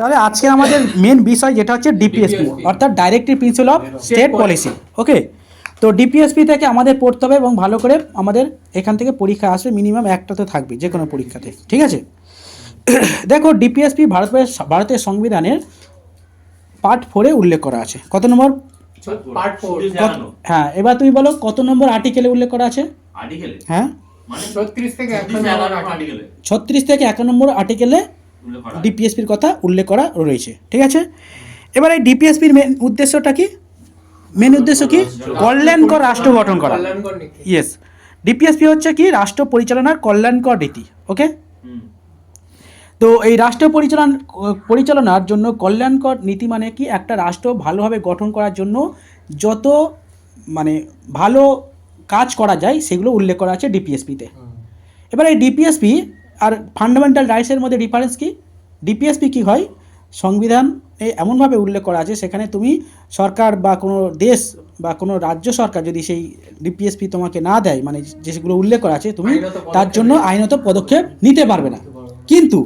তাহলে আজকে আমাদের মেন বিষয় যেটা হচ্ছে ডিপিএসপি, অর্থাৎ directive principal of state policy. Okay, তো ডিপিএসপি থেকে আমাদের পড়তে হবে এবং ভালো করে আমাদের এখান থেকে পরীক্ষা আসবে, মিনিমাম একটা তো থাকবে যে কোনো পরীক্ষাতে, ঠিক আছে। দেখো ডিপিএসপি ভারতের সংবিধানের পার্ট 4-এ উল্লেখ করা আছে। কত নম্বর? পার্ট 4। হ্যাঁ, এবার তুমি বলো কত নম্বর আর্টিকেলে উল্লেখ করা আছে? আর্টিকেলে হ্যাঁ, মানে 36 থেকে 11 নম্বর আর্টিকেলে 36 থেকে 1 নম্বর আর্টিকেলে উল্লেখ করা আছে। ডিপিএসপির কথা উল্লেখ করা রয়েছে, ঠিক আছে। এবার এই ডিপিএসপির মেন উদ্দেশ্যটা কি? মেন উদ্দেশ্য কি? কল্যাণকর রাষ্ট্র গঠন করা। কল্যাণকর নীতি। ইয়েস, ডিপিএসপি হচ্ছে কি? রাষ্ট্র পরিচালনার কল্যাণকর নীতি। ওকে, হুম। তো এই রাষ্ট্র পরিচালনার জন্য কল্যাণকর নীতি মানে কি? একটা রাষ্ট্র ভালোভাবে গঠন করার জন্য যত মানে ভালো কাজ করা যায় সেগুলো উল্লেখ করা আছে ডিপিএসপিতে। এবার এই ডিপিএসপি আর ফান্ডামেন্টাল রাইটসের মধ্যে ডিফারেন্স কি? ডিপিএসপি কি হয়? সংবিধান এমনভাবে উল্লেখ করা আছে, সেখানে তুমি সরকার বা কোনো দেশ বা কোনো রাজ্য সরকার যদি সেই ডিপিএসপি তোমাকে না দেয়, মানে যেগুলো উল্লেখ করা আছে, তুমি তার জন্য আইনত পদক্ষেপ নিতে পারবে না। কিন্তু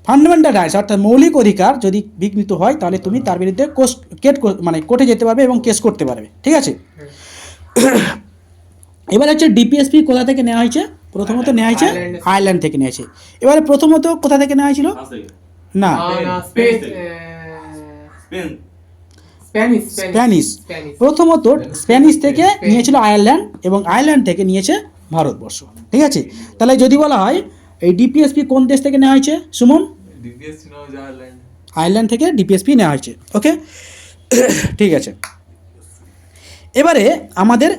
ফান্ডামেন্টাল রাইটস অর্থাৎ মৌলিক অধিকার যদি বিঘ্নিত হয়, তাহলে তুমি তার বিরুদ্ধে কোর্টে যেতে পারবে এবং কেস করতে পারবে, ঠিক আছে। এবার হচ্ছে ডিপিএসপি কোথা থেকে নেওয়া হয়েছে? প্রথমত নেওয়া হয়েছে আয়ারল্যান্ড থেকে নেওয়া হয়েছে। এবারে প্রথমত কোথা থেকে নেওয়া হয়েছিল? না, স্প্যানিশ। প্রথমত স্প্যানিশ থেকে নিয়েছিল আয়ারল্যান্ড, এবং আয়ারল্যান্ড থেকে নিয়েছে ভারতবর্ষ, ঠিক আছে। তাহলে যদি বলা হয় এই ডিপিএসপি কোন দেশ থেকে নেওয়া হয়েছে সুমন? আয়ারল্যান্ড থেকে ডিপিএসপি নেওয়া হয়েছে। ওকে, ঠিক আছে। এবারে আমাদের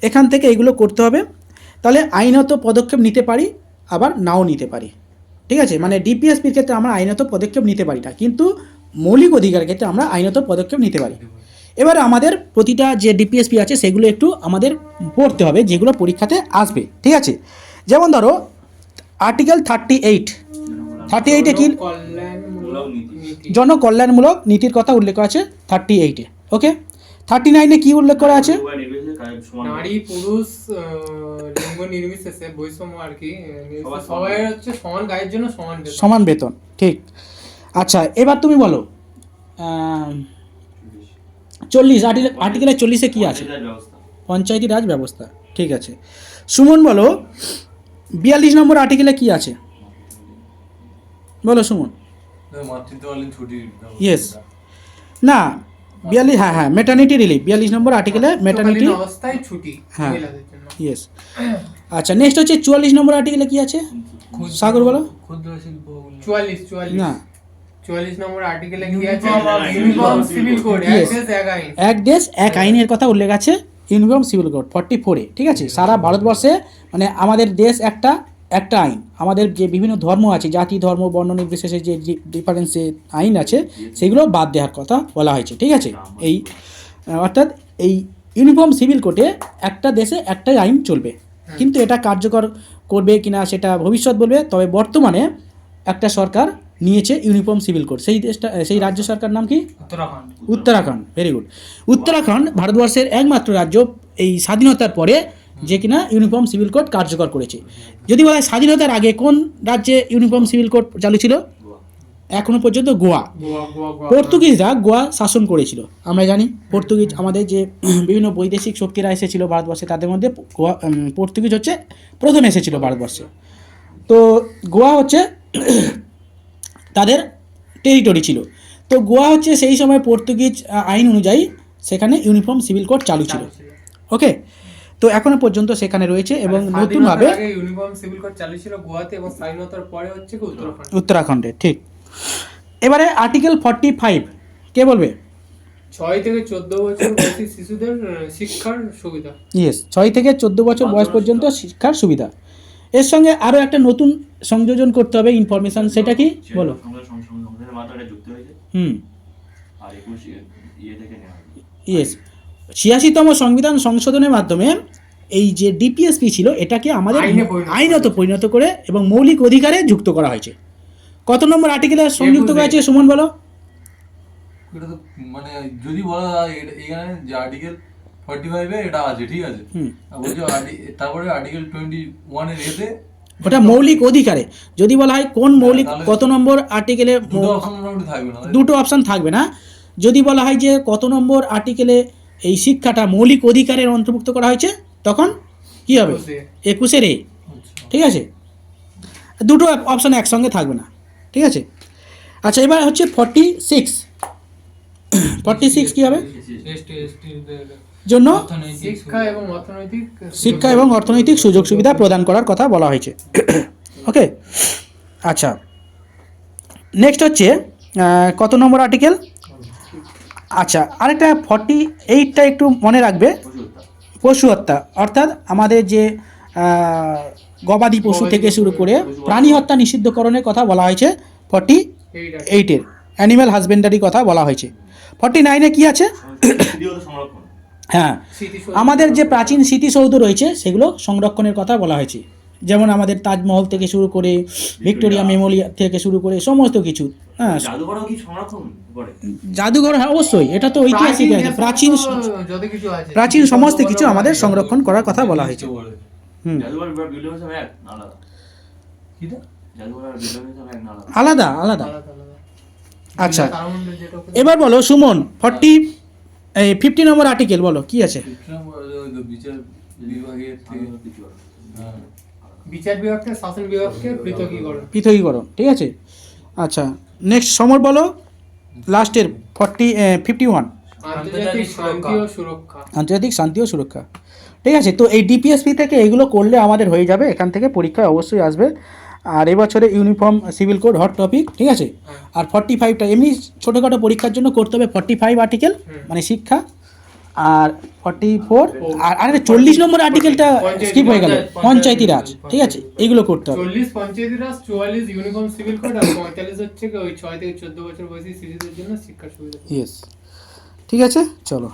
এখান থেকে এগুলো করতে হবে, তাহলে আইনত পদক্ষেপ নিতে পারি, আবার নাও নিতে পারি, ঠিক আছে। মানে ডিপিএসপির ক্ষেত্রে আমরা আইনত পদক্ষেপ নিতে পারি না, কিন্তু মৌলিক অধিকারের ক্ষেত্রে আমরা আইনত পদক্ষেপ নিতে পারি। এবারে আমাদের প্রতিটা যে ডিপিএসপি আছে সেগুলো একটু আমাদের পড়তে হবে, যেগুলো পরীক্ষাতে আসবে, ঠিক আছে। যেমন ধরো আর্টিকেল 38 কি? জনকল্যাণমূলক নীতির কথা উল্লেখ করা আছে 38-এ। ওকে, 39-এ কি উল্লেখ করা আছে? নারী পুরুষ লিঙ্গ নির্বিশেষে বৈষম্য আর কি, সবাই হচ্ছে সমান গায়ের জন্য সমান বেতন, ঠিক। আচ্ছা, এবার তুমি বলো 40 আর্টিকেলে 40-এ কি আছে? পঞ্চায়েতি রাজ ব্যবস্থা, ঠিক আছে। সুমন বলো 42 নম্বর আর্টিকেলে কি আছে? বলো সুমন। ইয়েস, না 42, হ্যাঁ ম্যাটারনিটি রিলিফ 42 নম্বর আর্টিকেলে ম্যাটারনিটি অবস্থায় ছুটি মহিলাদের জন্য। ইয়েস। আচ্ছা, নেক্সট হচ্ছে 44 নম্বর আর্টিকেলে কি আছে? সাগর বলো। ক্ষুদ্র শিল্প না, 44 নম্বর আর্টিকেলে কি আছে? ইউনিফর্ম সিভিল কোড, এক দেশ এক আইনের কথা উল্লেখ আছে ইউনিফর্ম সিভিল কোড 44-এ, ঠিক আছে। সারা ভারতবর্ষে মানে আমাদের দেশ একটা আইন, আমাদের যে বিভিন্ন ধর্ম আছে, জাতি ধর্ম বর্ণ নির্বিশেষে যে ডিফারেন্স আইন আছে সেগুলো বাদ দেওয়ার কথা বলা হয়েছে, ঠিক আছে। এই অর্থাৎ এই ইউনিফর্ম সিভিল কোডে একটা দেশে একটাই আইন চলবে, কিন্তু এটা কার্যকর করবে কিনা সেটা ভবিষ্যৎ বলবে। তবে বর্তমানে একটা সরকার নিয়েছে ইউনিফর্ম সিভিল কোড, সেই রাজ্য সরকার নাম কি? উত্তরাখণ্ড। Very good. উত্তরাখণ্ড ভারতবর্ষের একমাত্র রাজ্য এই স্বাধীনতার পরে যে কিনা ইউনিফর্ম সিভিল কোড কার্যকর করেছে। যদি বলা হয় স্বাধীনতার আগে কোন রাজ্যে ইউনিফর্ম সিভিল কোড চালু ছিল? এখনো পর্যন্ত গোয়া। পর্তুগিজরা গোয়া শাসন করেছিল, আমরা জানি। পর্তুগিজ আমাদের যে বিভিন্ন বৈদেশিক শক্তিরা এসেছিল ভারতবর্ষে, তাদের মধ্যে পর্তুগিজ হচ্ছে প্রথম এসেছিল ভারতবর্ষে। তো গোয়া হচ্ছে তাদের টেরিটরি ছিল। তো গোয়া হচ্ছে সেই সময় পর্তুগিজ আইন অনুযায়ী সেখানে ইউনিফর্ম সিভিল কোড চালু ছিল। ওকে, তো এখনো পর্যন্ত সেখানে রয়েছে এবং নতুনভাবে ইউনিফর্ম সিভিল কোড চালু ছিল গোয়াতে, এবং স্বাধীনতার পরে হচ্ছে উত্তরাখণ্ডে, ঠিক। এবারে আর্টিকেল 45 কে বলবে? 6 থেকে 14 বছর বয়সী শিশুদের শিক্ষার সুবিধা। ইয়েস, 6 থেকে 14 বছর বয়স পর্যন্ত শিক্ষার সুবিধা। এর সঙ্গে আরও একটা নতুন সংযোজন করতে হবে ইনফরমেশন, সেটা কি বলো? ইয়েস, 86তম সংবিধান সংশোধনের মাধ্যমে এই যে ডিপিএসপি ছিল এটাকে আমাদের আইনত পরিণত করে এবং মৌলিক অধিকারে যুক্ত করা হয়েছে। কত নম্বর আর্টিকেলে সংযুক্ত করা হয়েছে সুমন বলো? এটা তো মানে যদি বলা এখানে যে আর্টিকেল 45-এ এটা আছে, ঠিক আছে। বলছো তারপরে আর্টিকেল 21-এর এতে ওটা মৌলিক অধিকারে। যদি বলা হয় কোন মৌলিক তাহলে কত নম্বর আর্টিকেলে দুটো অপশন মোটামুটি থাকবে না, দুটো অপশান থাকবে না। যদি বলা হয় যে কত নম্বর আর্টিকেলে এই শিক্ষাটা মৌলিক অধিকারের অন্তর্ভুক্ত করা হয়েছে, তখন কি হবে? 21-এর এ। আচ্ছা। ঠিক আছে, দুটো অপশান একসঙ্গে থাকবে না। ঠিক আছে, আচ্ছা এবার হচ্ছে 46 কী হবে? জন্য শিক্ষা এবং অর্থনৈতিক সুযোগ সুবিধা প্রদান করার কথা বলা হয়েছে। ওকে, আচ্ছা নেক্সট হচ্ছে কত নম্বর আর্টিকেল? আচ্ছা আরেকটা 48টা একটু মনে রাখবে, পশু হত্যা, অর্থাৎ আমাদের যে গবাদি পশু থেকে শুরু করে প্রাণী হত্যা নিষিদ্ধকরণের কথা বলা হয়েছে 48-এর, অ্যানিম্যাল হাজবেন্ডারি কথা বলা হয়েছে। 49-এ কি আছে? সংরক্ষণ। হ্যাঁ, আমাদের যে প্রাচীন স্মৃতিসৌধ রয়েছে সেগুলো সংরক্ষণের কথা বলা হয়েছে, যেমন আমাদের তাজমহল থেকে শুরু করে ভিক্টোরিয়া মেমোরিয়াল থেকে শুরু করে সমস্ত কিছু। হ্যাঁ, জাদুঘরও কি সংরক্ষণ করে? জাদুঘর, হ্যাঁ অবশ্যই, এটা তো ঐতিহাসিক আছে, প্রাচীন সমস্ত কিছু আমাদের সংরক্ষণ করার কথা বলা হয়েছে। হুম, জাদুঘর বিল্ডিং হিসাবে এক না আলাদা? কিটা? জাদুঘর আর বিল্ডিং হিসাবে এক না আলাদা? আলাদা। আচ্ছা এবার বলো সুমন, 50 নম্বর আর্টিকেল বলো কি আছে? বিচার বিভাগের থেকে হ্যাঁ। বিচার বিভাগকে শাসন বিভাগকে পৃথকীকরণ। ঠিক আছে, আচ্ছা নেক্সট সমর বলো, লাস্টের 51 আন্তর্জাতিক শান্তি ও সুরক্ষা। আন্তর্জাতিক শান্তি ও সুরক্ষা। ঠিক আছে, তো এই ডিপিএসপি থেকে এগুলো করলে আমাদের হয়ে যাবে, এখান থেকে পরীক্ষায় অবশ্যই আসবে। আর এবছরে uniform civil code hot topic. ঠিক আছে, আর 45টা এমনি ছোটোখাটো পরীক্ষার জন্য করতে হবে 45 আর্টিকেল, মানে শিক্ষা। আর 44 আর 40 নম্বর আর্টিকেলটা স্কিপ হয়ে গেল, পঞ্চায়েতি রাজ। ঠিক আছে, এইগুলো করতে হবে। 40 পঞ্চায়েতি রাজ, 44 ইউনিফর্ম সিভিল কোড, আর 45 হচ্ছে ওই 6 থেকে 14 বছর বয়সী শিশুদের জন্য শিক্ষার সুবিধা। ইয়েস, ঠিক আছে, চলো।